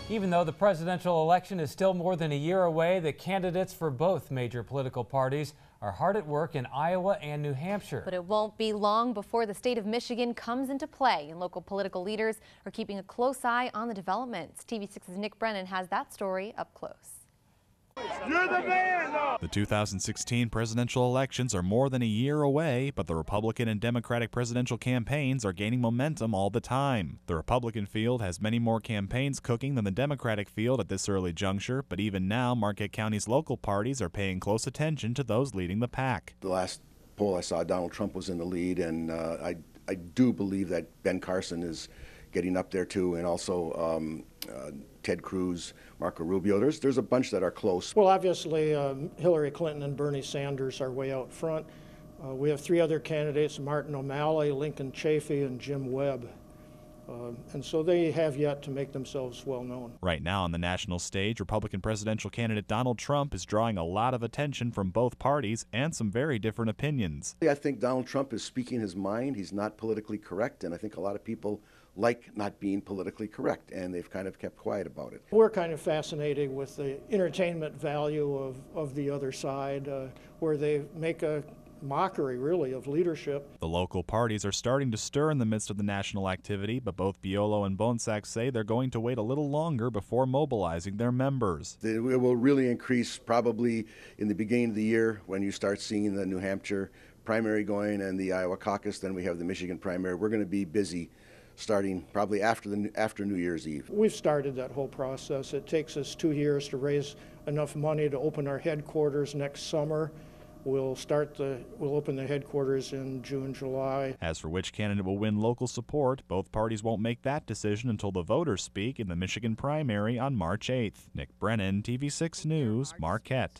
Even though the presidential election is still more than a year away, the candidates for both major political parties are hard at work in Iowa and New Hampshire. But it won't be long before the state of Michigan comes into play, and local political leaders are keeping a close eye on the developments. TV6's Nick Brennan has that story up close. You're the man, though. The 2016 presidential elections are more than a year away, but the Republican and Democratic presidential campaigns are gaining momentum all the time. The Republican field has many more campaigns cooking than the Democratic field at this early juncture, but even now, Marquette County's local parties are paying close attention to those leading the pack. The last poll I saw, Donald Trump was in the lead, and I do believe that Ben Carson is getting up there too, and also Ted Cruz, Marco Rubio. There's a bunch that are close. Well, obviously, Hillary Clinton and Bernie Sanders are way out front. We have three other candidates, Martin O'Malley, Lincoln Chafee, and Jim Webb. And so they have yet to make themselves well known. Right now on the national stage, Republican presidential candidate Donald Trump is drawing a lot of attention from both parties and some very different opinions. I think Donald Trump is speaking his mind. He's not politically correct, and I think a lot of people like not being politically correct, and they've kind of kept quiet about it. We're kind of fascinated with the entertainment value of the other side, where they make a mockery, really, of leadership. The local parties are starting to stir in the midst of the national activity, but both Biolo and Bonsack say they're going to wait a little longer before mobilizing their members. It will really increase probably in the beginning of the year when you start seeing the New Hampshire primary going and the Iowa caucus. Then we have the Michigan primary. We're going to be busy starting probably after New Year's Eve. We've started that whole process. It takes us 2 years to raise enough money to open our headquarters next summer. We'll open the headquarters in June, July. As for which candidate will win local support, both parties won't make that decision until the voters speak in the Michigan primary on March 8th. Nick Brennan, TV6 News, Marquette.